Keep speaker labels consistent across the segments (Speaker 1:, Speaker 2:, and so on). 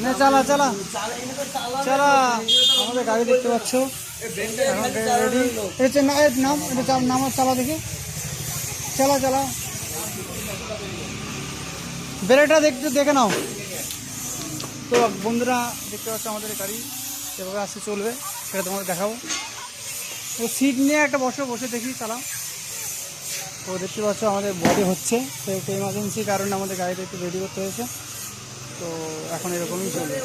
Speaker 1: না চালা চালা চালা, আমাদের গাড়ি দেখতে পাচ্ছ এখন রেডি। এটা নাম, এটা নাম চালা দেখি, চালা চালা, বেড়াটা দেখে নাও। তো বন্ধুরা দেখতে পাচ্ছ আমাদের গাড়ি এভাবে আসতে চলবে, সেটা তোমাদের দেখাবো। তো সিট নিয়ে একটা বসে দেখি চালাও। তো দেখতে পাচ্ছ আমাদের বডি হচ্ছে, তো একটু এমার্জেন্সি কারণে আমাদের গাড়িটা একটু রেডি করতে হয়েছে। তো এখন এরকমই চলবে।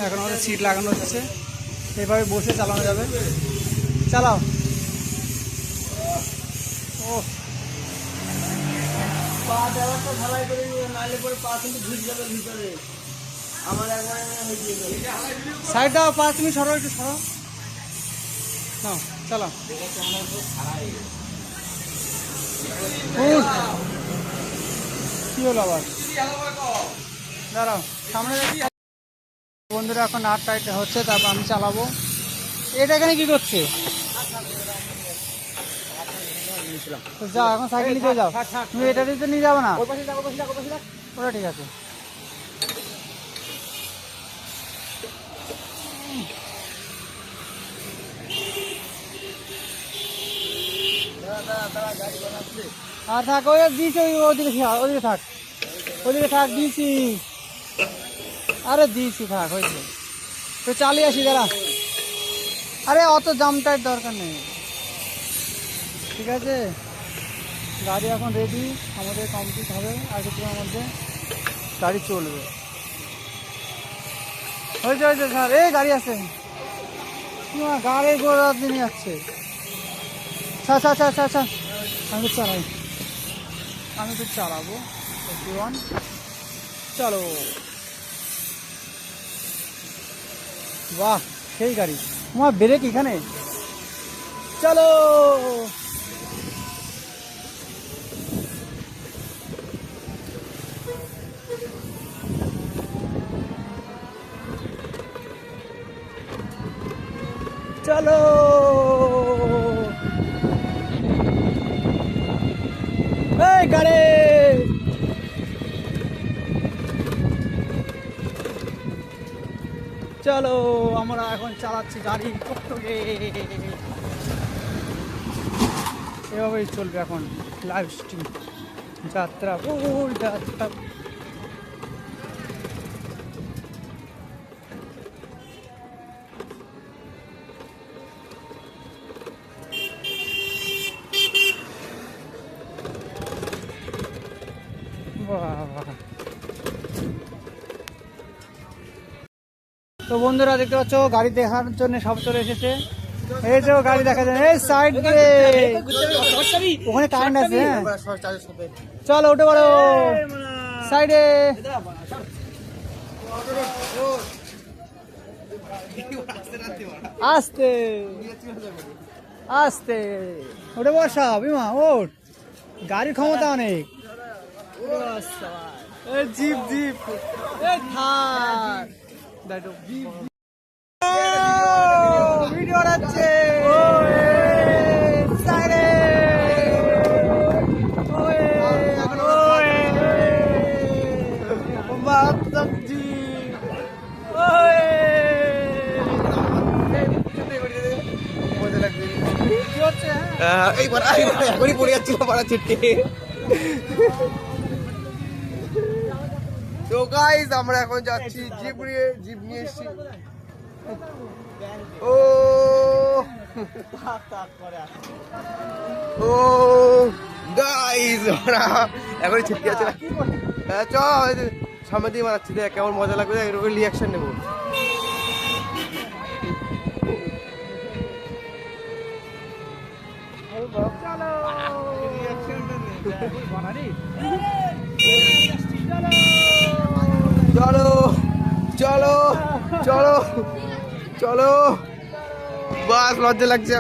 Speaker 1: এখন আমাদের সিট লাগানো হচ্ছে, এভাবে বসে চালানো যাবে। চালাও। ও পা দেওয়াটা ঢালাই করে নিয়ে, নাহলে পরে পা কিন্তু ঢুকে যাবে ভিতরে। আমার একবার সাইডটা পা তুমি সরো, একটু সরো নাও, চালাও। কি হলো আবার, দাঁড়াও সামনে। বন্ধুরা এখন নাট টাইট হচ্ছে, তারপর আমি চালাবো। এটা এখানে কি করছে? যাও এখন সাইকেল নিয়ে যাও, তুমি এটা দিতে নিয়ে যাবো না, ওটা ঠিক আছে। আর থাক, ওই দিয়েছি, ওদিকে থাক, ওদিকে থাক, দিয়েছি। আরে দিয়েছি, থাক, হয়েছে। তো চালিয়ে আসি দাঁড়া। আরে অত জামটার দরকার নেই, ঠিক আছে। গাড়ি এখন রেডি, আমাদের কমপ্লিট হবে আর কিছুক্ষণের মধ্যে গাড়ি চলবে। হয়েছে স্যার, এই গাড়ি আছে, গাড়ি গোড়া দিনে যাচ্ছে। আমি তো চালাবো। চলো, বাহ সেই গাড়ি, তোমার ব্রেক এখানে। চলো চলো, এই গাড়ি চলো, আমরা এখন চালাচ্ছি গাড়ি টুকটুকে। এভাবেই চলবে এখন লাইভ স্ট্রিম যাত্রা, ফুল যাত্রা। তো বন্ধুরা দেখতে পাচ্ছ গাড়ি দেখার জন্য সব চলে এসেছে। এই যে গাড়ি দেখা যায়, এই সাইড দিয়ে ওখানে কারেন্ট আছে। চলো উঠে পড়ো সাইডে। আস্তে আস্তে উঠে বসা বিমা, ওঠ, গাড়ির ক্ষমতা অনেক। জিপ জিপ থার ভিডিও আছে।
Speaker 2: এখনই পড়ে যাচ্ছিল পাড়া ছিটকে। তো গাইস আমরা এখন যাচ্ছি জিপ নিয়ে এসছি। ও ও গাইস আমরা এখন ছিটকে আছে। হ্যাঁ চ সামনে দিয়ে মারাচ্ছি, দেখ কেমন মজা লাগবে, এরকম রিয়াকশন নেবো। চলো চলো চলো চলো, বাস লজ্জা লাগছে।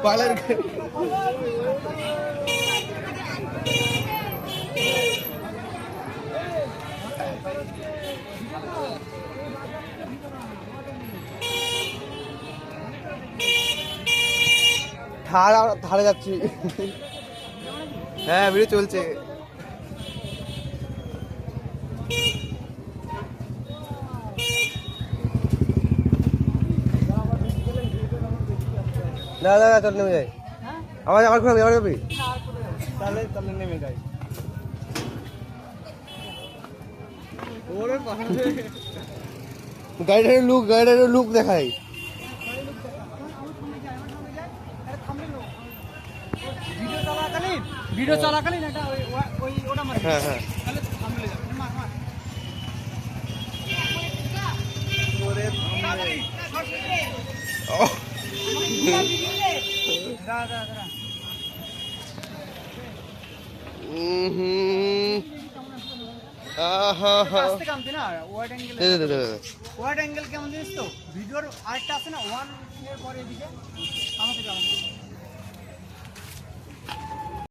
Speaker 2: পালার ধারে যাচ্ছি। হ্যাঁ ভিডিও চলছে। না না না চল নেমে যাই। আমার ঘুরে আমার যাবি
Speaker 1: তাহলে তাহলে নেমে যাই। ওরে কথা
Speaker 2: গাড়িটার লুক দেখাই।
Speaker 1: ভিডিও চলাকালীন এটা ওই ওটা মার।
Speaker 2: হ্যাঁ হ্যাঁ
Speaker 1: তাহলে থামলে যাবে মার মার। ওরে থামলে
Speaker 2: ও
Speaker 1: দাঁড়া দাঁড়া দাঁড়া।
Speaker 2: আহা হা
Speaker 1: আস্তে কামতে না ওয়াইড অ্যাঙ্গেল।
Speaker 2: দে
Speaker 1: ওয়াইড অ্যাঙ্গেল কেমন জানিস তো ভিডিওর আরেকটা আছে না 1 এর পরে এদিকে আমাকে যাও।